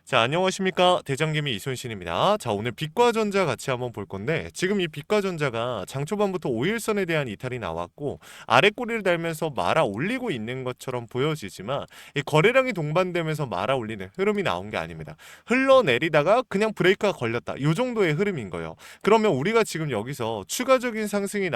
자, 안녕하십니까. 대장개미 이순신입니다. 자, 오늘 빛과전자 같이 한번 볼 건데, 지금 이 빛과전자가 장 초반부터 5일선에 대한 이탈이 나왔고, 아래 꼬리를 달면서 말아 올리고 있는 것처럼 보여지지만, 이 거래량이 동반되면서 말아 올리는 흐름이 나온 게 아닙니다. 흘러내리다가 그냥 브레이크가 걸렸다. 이 정도의 흐름인 거예요. 그러면 우리가 지금 여기서 추가적인 상승이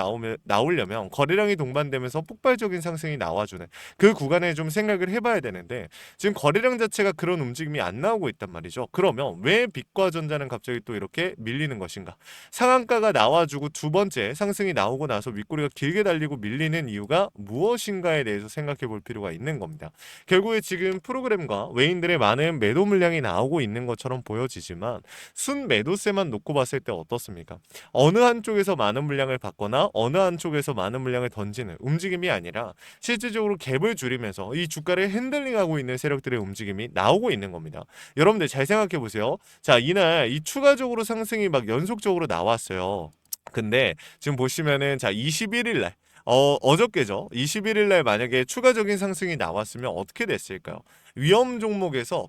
나오려면 거래량이 동반되면서 폭발적인 상승이 나와주는 그 구간에 좀 생각을 해봐야 되는데, 지금 거래량 자체가 그런 움직임이 안 나오고 있단 말이죠. 그러면 왜 빛과 전자는 갑자기 또 이렇게 밀리는 것인가? 상한가가 나와주고 두 번째 상승이 나오고 나서 윗꼬리가 길게 달리고 밀리는 이유가 무엇인가에 대해서 생각해 볼 필요가 있는 겁니다. 결국에 지금 프로그램과 외인들의 많은 매도 물량이 나오고 있는 것처럼 보여지지만 순 매도세만 놓고 봤을 때 어떻습니까? 어느 한쪽에서 많은 물량을 받거나 어느 한쪽에서 많은 물량을 던지는 움직임이 아니라 실질적으로 갭을 줄이면서 이 주가를 핸들링하고 있는 세력들의 움직임이 나오고 있는 겁니다. 여러분들 잘 생각해 보세요. 자, 이날 이 추가적으로 상승이 막 연속적으로 나왔어요. 근데 지금 보시면은 자 21일 날 어저께죠. 21일 날 만약에 추가적인 상승이 나왔으면 어떻게 됐을까요? 위험 종목에서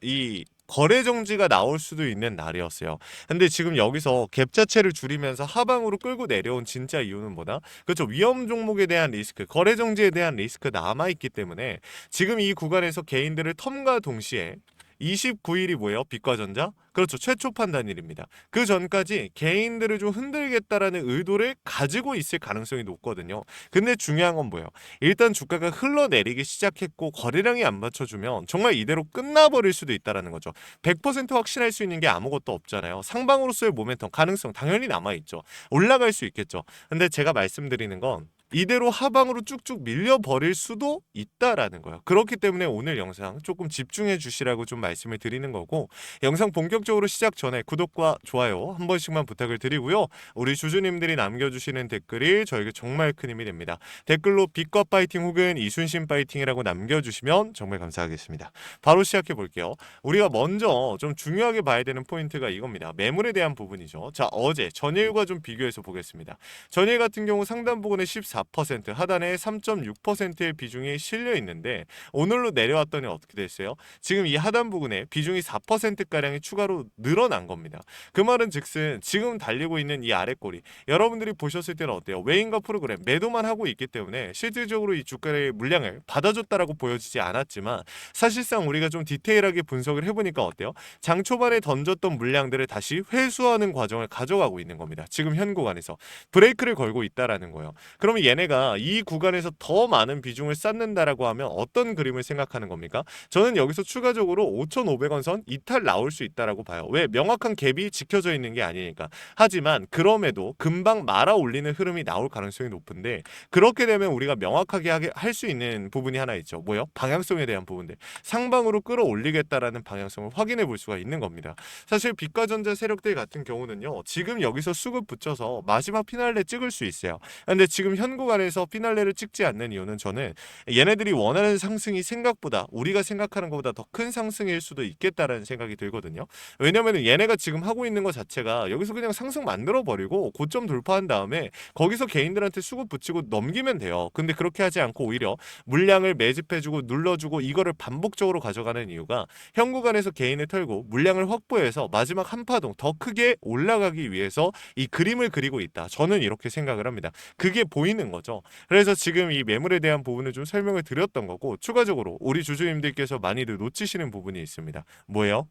이 거래 정지가 나올 수도 있는 날이었어요. 근데 지금 여기서 갭 자체를 줄이면서 하방으로 끌고 내려온 진짜 이유는 뭐다? 그렇죠. 위험 종목에 대한 리스크, 거래 정지에 대한 리스크 남아 있기 때문에 지금 이 구간에서 개인들을 텀과 동시에 29일이 뭐예요? 빛과전자? 그렇죠. 최초 판단일입니다. 그 전까지 개인들을 좀 흔들겠다라는 의도를 가지고 있을 가능성이 높거든요. 근데 중요한 건 뭐예요? 일단 주가가 흘러내리기 시작했고 거래량이 안 맞춰주면 정말 이대로 끝나버릴 수도 있다라는 거죠. 100% 확신할 수 있는 게 아무것도 없잖아요. 상방으로서의 모멘텀 가능성 당연히 남아있죠. 올라갈 수 있겠죠. 근데 제가 말씀드리는 건 이대로 하방으로 쭉쭉 밀려버릴 수도 있다라는 거예요. 그렇기 때문에 오늘 영상 조금 집중해 주시라고 좀 말씀을 드리는 거고, 영상 본격적으로 시작 전에 구독과 좋아요 한 번씩만 부탁을 드리고요. 우리 주주님들이 남겨주시는 댓글이 저에게 정말 큰 힘이 됩니다. 댓글로 빛과 파이팅 혹은 이순신 파이팅이라고 남겨주시면 정말 감사하겠습니다. 바로 시작해 볼게요. 우리가 먼저 좀 중요하게 봐야 되는 포인트가 이겁니다. 매물에 대한 부분이죠. 자, 어제 전일과 좀 비교해서 보겠습니다. 전일 같은 경우 상단 부근에 14%, 하단에 3.6%의 비중이 실려 있는데 오늘로 내려왔더니 어떻게 됐어요? 지금 이 하단 부근에 비중이 4%가량이 추가로 늘어난 겁니다. 그 말은 즉슨 지금 달리고 있는 이 아랫꼬리, 여러분들이 보셨을 때는 어때요? 외인과 프로그램 매도만 하고 있기 때문에 실질적으로 이 주가의 물량을 받아줬다라고 보여지지 않았지만, 사실상 우리가 좀 디테일하게 분석을 해보니까 어때요? 장 초반에 던졌던 물량들을 다시 회수하는 과정을 가져가고 있는 겁니다. 지금 현 구간에서 브레이크를 걸고 있다라는 거예요. 그러면 얘네가 이 구간에서 더 많은 비중을 쌓는다라고 하면 어떤 그림을 생각하는 겁니까? 저는 여기서 추가적으로 5,500원 선 이탈 나올 수 있다라고 봐요. 왜? 명확한 갭이 지켜져 있는 게 아니니까. 하지만 그럼에도 금방 말아 올리는 흐름이 나올 가능성이 높은데, 그렇게 되면 우리가 명확하게 할 수 있는 부분이 하나 있죠. 뭐요? 방향성에 대한 부분들. 상방으로 끌어올리겠다라는 방향성을 확인해 볼 수가 있는 겁니다. 사실 빛과전자 세력들 같은 경우는요, 지금 여기서 수급 붙여서 마지막 피날레 찍을 수 있어요. 근데 지금 현 구간에서 피날레를 찍지 않는 이유는, 저는 얘네들이 원하는 상승이 생각보다 우리가 생각하는 것보다 더 큰 상승일 수도 있겠다라는 생각이 들거든요. 왜냐면 얘네가 지금 하고 있는 것 자체가 여기서 그냥 상승 만들어 버리고 고점 돌파한 다음에 거기서 개인들한테 수급 붙이고 넘기면 돼요. 근데 그렇게 하지 않고 오히려 물량을 매집해주고 눌러주고 이거를 반복적으로 가져가는 이유가, 현 구간에서 개인을 털고 물량을 확보해서 마지막 한 파동 더 크게 올라가기 위해서 이 그림을 그리고 있다. 저는 이렇게 생각을 합니다. 그게 보이는 거죠. 그래서 지금 이 매물에 대한 부분을 좀 설명을 드렸던 거고, 추가적으로 우리 주주님들께서 많이들 놓치시는 부분이 있습니다. 뭐예요?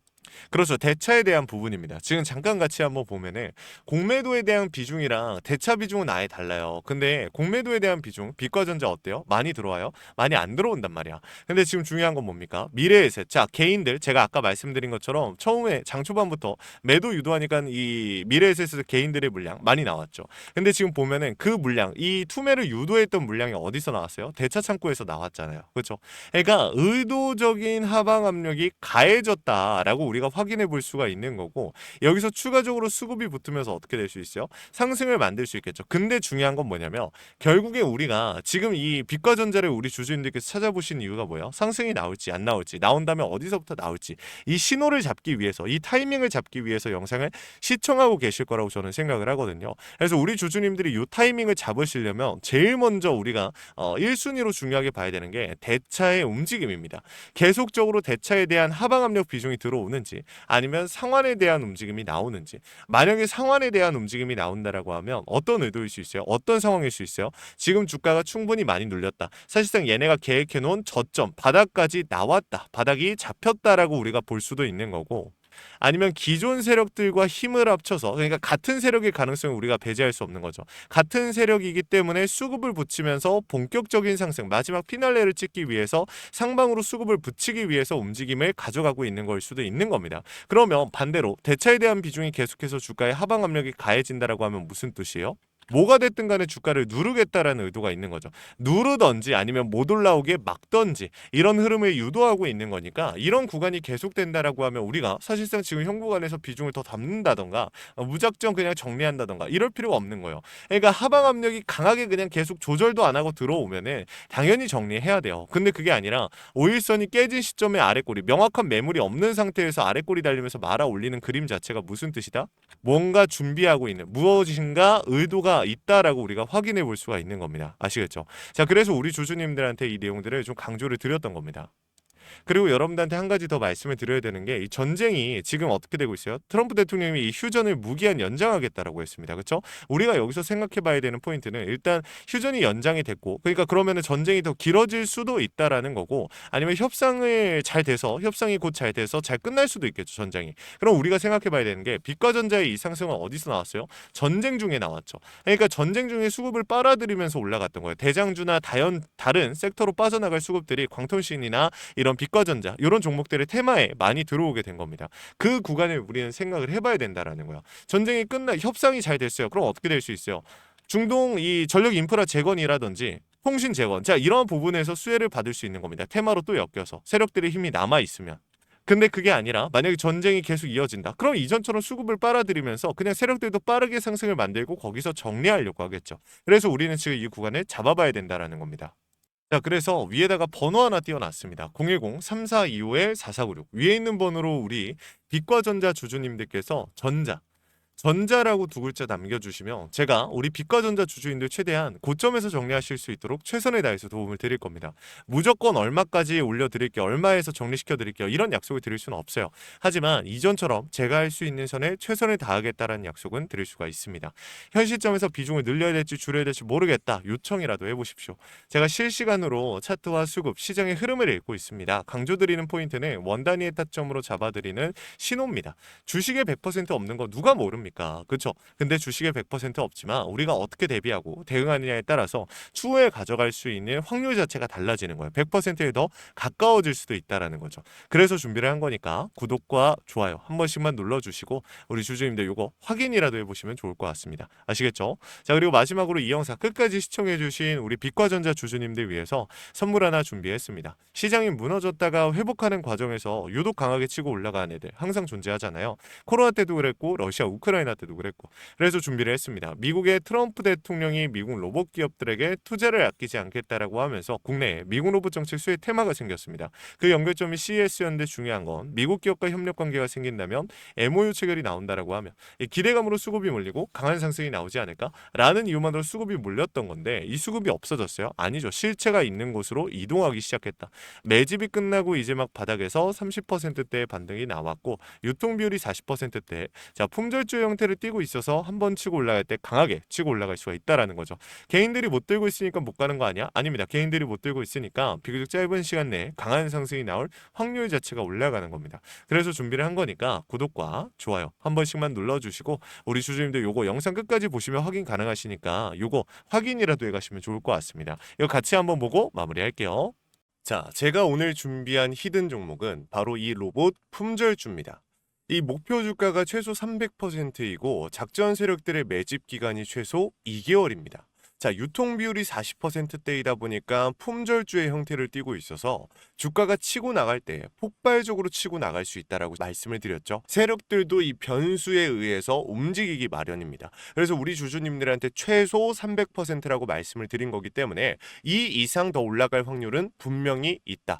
그렇죠. 대차에 대한 부분입니다. 지금 잠깐 같이 한번 보면은 공매도에 대한 비중이랑 대차 비중은 아예 달라요. 근데 공매도에 대한 비중, 빛과전자 어때요? 많이 들어와요? 많이 안 들어온단 말이야. 근데 지금 중요한 건 뭡니까? 미래의 셋. 자, 개인들, 제가 아까 말씀드린 것처럼 처음에 장 초반부터 매도 유도하니까 이 미래의 셋에서 개인들의 물량 많이 나왔죠. 근데 지금 보면은 그 물량, 이 투매를 유도했던 물량이 어디서 나왔어요? 대차 창고에서 나왔잖아요. 그렇죠? 그러니까 의도적인 하방 압력이 가해졌다라고 우리가 확인해 볼 수가 있는 거고, 여기서 추가적으로 수급이 붙으면서 어떻게 될 수 있어요? 상승을 만들 수 있겠죠. 근데 중요한 건 뭐냐면, 결국에 우리가 지금 이 빛과전자를 우리 주주님들께서 찾아보신 이유가 뭐예요? 상승이 나올지 안 나올지, 나온다면 어디서부터 나올지, 이 신호를 잡기 위해서, 이 타이밍을 잡기 위해서 영상을 시청하고 계실 거라고 저는 생각을 하거든요. 그래서 우리 주주님들이 이 타이밍을 잡으시려면 제일 먼저 우리가 1순위로 중요하게 봐야 되는 게 대차의 움직임입니다. 계속적으로 대차에 대한 하방 압력 비중이 들어오는지, 나오는지 아니면 상환에 대한 움직임이 나오는지. 만약에 상환에 대한 움직임이 나온다라고 하면 어떤 의도일 수 있어요? 어떤 상황일 수 있어요? 지금 주가가 충분히 많이 눌렸다. 사실상 얘네가 계획해 놓은 저점 바닥까지 나왔다. 바닥이 잡혔다라고 우리가 볼 수도 있는 거고, 아니면 기존 세력들과 힘을 합쳐서, 그러니까 같은 세력의 가능성을 우리가 배제할 수 없는 거죠. 같은 세력이기 때문에 수급을 붙이면서 본격적인 상승, 마지막 피날레를 찍기 위해서 상방으로 수급을 붙이기 위해서 움직임을 가져가고 있는 걸 수도 있는 겁니다. 그러면 반대로 대차에 대한 비중이 계속해서 주가의 하방 압력이 가해진다라고 하면 무슨 뜻이에요? 뭐가 됐든 간에 주가를 누르겠다라는 의도가 있는 거죠. 누르던지 아니면 못 올라오게 막던지 이런 흐름을 유도하고 있는 거니까, 이런 구간이 계속된다라고 하면 우리가 사실상 지금 현 구간에서 비중을 더 담는다던가 무작정 그냥 정리한다던가 이럴 필요가 없는 거예요. 그러니까 하방 압력이 강하게 그냥 계속 조절도 안 하고 들어오면은 당연히 정리해야 돼요. 근데 그게 아니라 5일선이 깨진 시점에 아래꼬리, 명확한 매물이 없는 상태에서 아래꼬리 달리면서 말아 올리는 그림 자체가 무슨 뜻이다? 뭔가 준비하고 있는, 무엇인가 의도가 있다라고 우리가 확인해 볼 수가 있는 겁니다. 아시겠죠? 자, 그래서 우리 주주님들한테 이 내용들을 좀 강조를 드렸던 겁니다. 그리고 여러분들한테 한 가지 더 말씀을 드려야 되는 게, 이 전쟁이 지금 어떻게 되고 있어요? 트럼프 대통령이 이 휴전을 무기한 연장하겠다라고 했습니다. 그렇죠? 우리가 여기서 생각해 봐야 되는 포인트는, 일단 휴전이 연장이 됐고, 그러니까 그러면은 전쟁이 더 길어질 수도 있다라는 거고, 아니면 협상이 곧 잘 돼서 잘 끝날 수도 있겠죠, 전쟁이. 그럼 우리가 생각해 봐야 되는 게, 빛과전자의 이 상승은 어디서 나왔어요? 전쟁 중에 나왔죠. 그러니까 전쟁 중에 수급을 빨아들이면서 올라갔던 거예요. 대장주나 다른 섹터로 빠져나갈 수급들이 광통신이나 이런 빛과전자 이런 종목들의 테마에 많이 들어오게 된 겁니다. 그 구간을 우리는 생각을 해봐야 된다라는 거야. 전쟁이 협상이 잘 됐어요. 그럼 어떻게 될 수 있어요? 중동 이 전력 인프라 재건이라든지 통신 재건, 자, 이런 부분에서 수혜를 받을 수 있는 겁니다. 테마로 또 엮여서 세력들의 힘이 남아 있으면. 근데 그게 아니라 만약에 전쟁이 계속 이어진다. 그럼 이전처럼 수급을 빨아들이면서 그냥 세력들도 빠르게 상승을 만들고 거기서 정리하려고 하겠죠. 그래서 우리는 지금 이 구간을 잡아봐야 된다라는 겁니다. 자, 그래서 위에다가 번호 하나 띄워놨습니다. 010-3425-4496. 위에 있는 번호로 우리 빛과전자 주주님들께서 전자라고 두 글자 남겨주시면 제가 우리 빛과전자 주주인들 최대한 고점에서 정리하실 수 있도록 최선을 다해서 도움을 드릴 겁니다. 무조건 얼마까지 올려드릴게요, 얼마에서 정리시켜드릴게요, 이런 약속을 드릴 수는 없어요. 하지만 이전처럼 제가 할 수 있는 선에 최선을 다하겠다라는 약속은 드릴 수가 있습니다. 현 시점에서 비중을 늘려야 될지 줄여야 될지 모르겠다, 요청이라도 해보십시오. 제가 실시간으로 차트와 수급, 시장의 흐름을 읽고 있습니다. 강조드리는 포인트는 원 단위의 타점으로 잡아드리는 신호입니다. 주식에 100% 없는 거 누가 모릅니까? 그렇죠? 근데 주식에 100% 없지만 우리가 어떻게 대비하고 대응하느냐에 따라서 추후에 가져갈 수 있는 확률 자체가 달라지는 거예요. 100%에 더 가까워질 수도 있다라는 거죠. 그래서 준비를 한 거니까 구독과 좋아요 한 번씩만 눌러주시고 우리 주주님들 요거 확인이라도 해보시면 좋을 것 같습니다. 아시겠죠? 자, 그리고 마지막으로 이 영상 끝까지 시청해주신 우리 빛과전자 주주님들 위해서 선물 하나 준비했습니다. 시장이 무너졌다가 회복하는 과정에서 유독 강하게 치고 올라간 애들 항상 존재하잖아요. 코로나 때도 그랬고 러시아 우크라이나 때도 그랬고. 그래서 준비를 했습니다. 미국의 트럼프 대통령이 미국 로봇 기업들에게 투자를 아끼지 않겠다라고 하면서 국내에 미국 로봇 정책 수혜 테마가 생겼습니다. 그 연결점이 CES였는데 중요한 건 미국 기업과 협력 관계가 생긴다면 MOU 체결이 나온다라고 하면 이 기대감으로 수급이 몰리고 강한 상승이 나오지 않을까라는 이유만으로 수급이 몰렸던 건데, 이 수급이 없어졌어요? 아니죠. 실체가 있는 곳으로 이동하기 시작했다. 매집이 끝나고 이제 막 바닥에서 30%대의 반등이 나왔고 유통 비율이 40%대. 자, 품절주 형태를 띠고 있어서 한번 치고 올라갈 때 강하게 치고 올라갈 수가 있다라는 거죠. 개인들이 못 들고 있으니까 못 가는 거 아니야? 아닙니다. 개인들이 못 들고 있으니까 비교적 짧은 시간 내에 강한 상승이 나올 확률 자체가 올라가는 겁니다. 그래서 준비를 한 거니까 구독과 좋아요 한 번씩만 눌러주시고 우리 주주님들 요거 영상 끝까지 보시면 확인 가능하시니까 요거 확인이라도 해가시면 좋을 것 같습니다. 이거 같이 한번 보고 마무리할게요. 자, 제가 오늘 준비한 히든 종목은 바로 이 로봇 품절주입니다. 이 목표 주가가 최소 300%이고 작전 세력들의 매집 기간이 최소 2개월입니다. 자, 유통 비율이 40%대이다 보니까 품절주의 형태를 띠고 있어서 주가가 치고 나갈 때 폭발적으로 치고 나갈 수 있다라고 말씀을 드렸죠. 세력들도 이 변수에 의해서 움직이기 마련입니다. 그래서 우리 주주님들한테 최소 300%라고 말씀을 드린 거기 때문에 이 이상 더 올라갈 확률은 분명히 있다.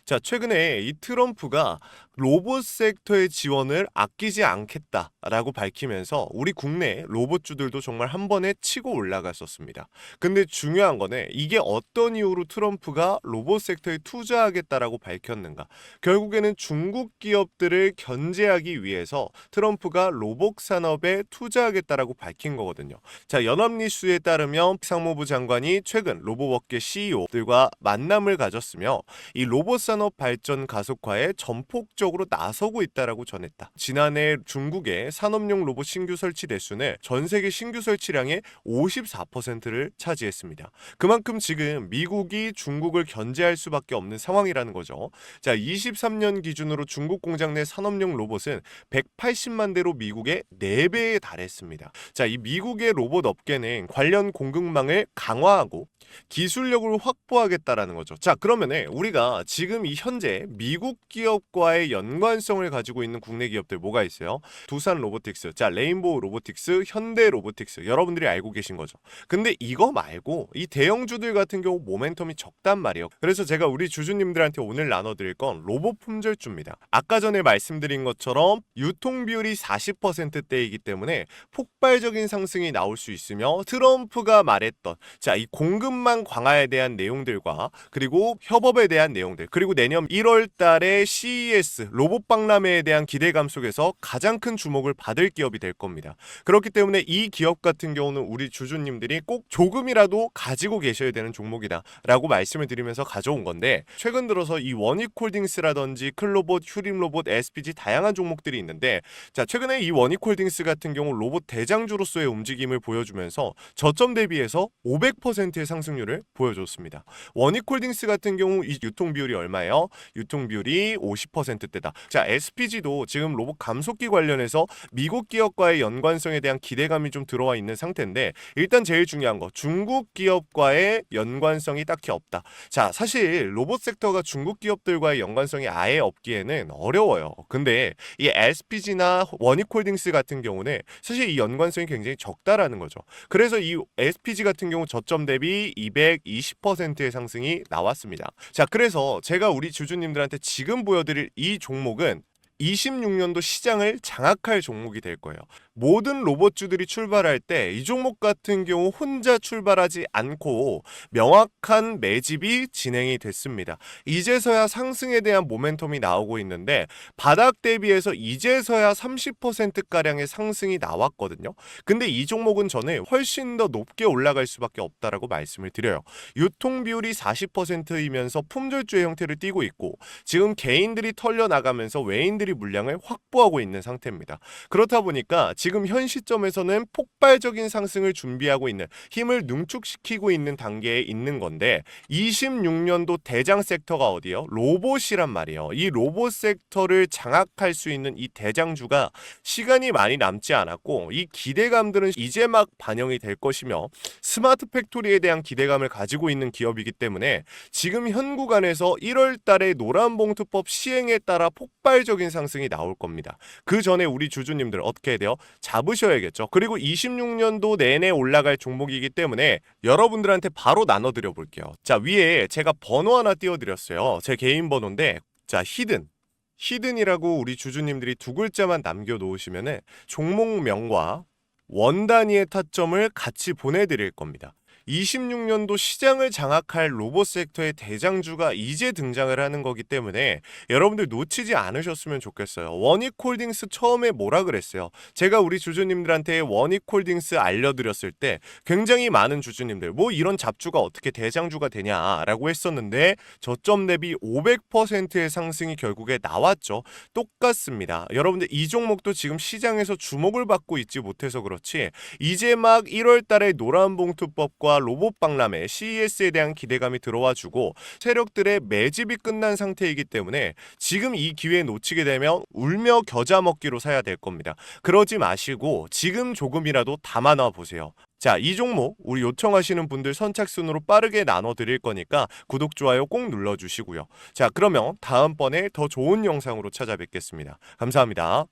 자, 최근에 이 트럼프가 로봇 섹터의 지원을 아끼지 않겠다라고 밝히면서 우리 국내 로봇주들도 정말 한 번에 치고 올라갔었습니다. 근데 중요한 거는 이게 어떤 이유로 트럼프가 로봇 섹터에 투자하겠다라고 밝혔는가? 결국에는 중국 기업들을 견제하기 위해서 트럼프가 로봇 산업에 투자하겠다라고 밝힌 거거든요. 자, 연합뉴스에 따르면 상무부 장관이 최근 로봇업계 CEO들과 만남을 가졌으며 이 로봇 산업 발전 가속화에 전폭적으로 나서고 있다라고 전했다. 지난해 중국의 산업용 로봇 신규 설치 대수는 전 세계 신규 설치량의 54%를 차지했습니다. 그만큼 지금 미국이 중국을 견제할 수밖에 없는 상황이라는 거죠. 자, 23년 기준으로 중국 공장 내 산업용 로봇은 180만 대로 미국의 4배에 달했습니다. 자, 이 미국의 로봇 업계는 관련 공급망을 강화하고 기술력을 확보하겠다라는 거죠. 자, 그러면은 우리가 지금 이 현재 미국 기업과의 연관성을 가지고 있는 국내 기업들 뭐가 있어요? 두산 로보틱스, 자, 레인보우 로보틱스, 현대 로보틱스, 여러분들이 알고 계신 거죠. 근데 이거 말고 이 대형주들 같은 경우 모멘텀이 적단 말이에요. 그래서 제가 우리 주주님들한테 오늘 나눠드릴 건 로봇 품절주입니다. 아까 전에 말씀드린 것처럼 유통 비율이 40%대이기 때문에 폭발적인 상승이 나올 수 있으며 트럼프가 말했던 자, 이 공급망 강화에 대한 내용들과 그리고 협업에 대한 내용들, 그리고 내년 1월 달에 CES 로봇 박람회에 대한 기대감 속에서 가장 큰 주목을 받을 기업이 될 겁니다. 그렇기 때문에 이 기업 같은 경우는 우리 주주님들이 꼭 조금이라도 가지고 계셔야 되는 종목이다 라고 말씀을 드리면서 가져온 건데, 최근 들어서 이 원익홀딩스라든지 클로봇, 휴림로봇, SPG 다양한 종목들이 있는데, 자, 최근에 이 원익홀딩스 같은 경우 로봇 대장주로서의 움직임을 보여주면서 저점 대비해서 500%의 상승률을 보여줬습니다. 원익홀딩스 같은 경우 이 유통 비율이 얼마예요? 유통 비율이 50%대다. 자, SPG도 지금 로봇 감속기 관련해서 미국 기업과의 연관성에 대한 기대감이 좀 들어와 있는 상태인데, 일단 제일 중요한 거 중국 기업과의 연관성이 딱히 없다. 자, 사실 로봇 섹터가 중국 기업들과의 연관성이 아예 없기에는 어려워요. 근데 이 SPG나 원익홀딩스 같은 경우는 사실 이 연관성이 굉장히 적다라는 거죠. 그래서 이 SPG 같은 경우 저점 대비 220%의 상승이 나왔습니다. 자, 그래서 제가 우리 주주님들한테 지금 보여드릴 이 종목은 26년도 시장을 장악할 종목이 될 거예요. 모든 로봇주들이 출발할 때 이 종목 같은 경우 혼자 출발하지 않고 명확한 매집이 진행이 됐습니다. 이제서야 상승에 대한 모멘텀이 나오고 있는데 바닥 대비해서 이제서야 30%가량의 상승이 나왔거든요. 근데 이 종목은 저는 훨씬 더 높게 올라갈 수밖에 없다라고 말씀을 드려요. 유통 비율이 40%이면서 품절주의 형태를 띠고 있고 지금 개인들이 털려나가면서 외인들이 물량을 확보하고 있는 상태입니다. 그렇다 보니까 지금 현 시점에서는 폭발적인 상승을 준비하고 있는, 힘을 능축시키고 있는 단계에 있는 건데 26년도 대장 섹터가 어디요? 로봇이란 말이에요. 이 로봇 섹터를 장악할 수 있는 이 대장주가 시간이 많이 남지 않았고 이 기대감들은 이제 막 반영이 될 것이며 스마트 팩토리에 대한 기대감을 가지고 있는 기업이기 때문에 지금 현 구간에서 1월 달에 노란봉투법 시행에 따라 폭발적인 상승이 나올 겁니다. 그 전에 우리 주주님들 어떻게 해야 돼요? 잡으셔야겠죠. 그리고 26년도 내내 올라갈 종목이기 때문에 여러분들한테 바로 나눠드려 볼게요. 자, 위에 제가 번호 하나 띄워드렸어요. 제 개인 번호인데, 자, 히든이라고 우리 주주님들이 두 글자만 남겨놓으시면은 종목명과 원 단위의 타점을 같이 보내드릴 겁니다. 26년도 시장을 장악할 로봇 섹터의 대장주가 이제 등장을 하는 거기 때문에 여러분들 놓치지 않으셨으면 좋겠어요. 원익홀딩스 처음에 뭐라 그랬어요? 제가 우리 주주님들한테 원익홀딩스 알려드렸을 때 굉장히 많은 주주님들 뭐 이런 잡주가 어떻게 대장주가 되냐라고 했었는데 저점 대비 500%의 상승이 결국에 나왔죠. 똑같습니다. 여러분들 이 종목도 지금 시장에서 주목을 받고 있지 못해서 그렇지 이제 막 1월 달에 노란봉투법과 로봇 박람회 CES에 대한 기대감이 들어와주고 세력들의 매집이 끝난 상태이기 때문에 지금 이 기회 놓치게 되면 울며 겨자 먹기로 사야 될 겁니다. 그러지 마시고 지금 조금이라도 담아놔 보세요. 자, 이 종목 우리 요청하시는 분들 선착순으로 빠르게 나눠드릴 거니까 구독, 좋아요 꼭 눌러주시고요. 자, 그러면 다음번에 더 좋은 영상으로 찾아뵙겠습니다. 감사합니다.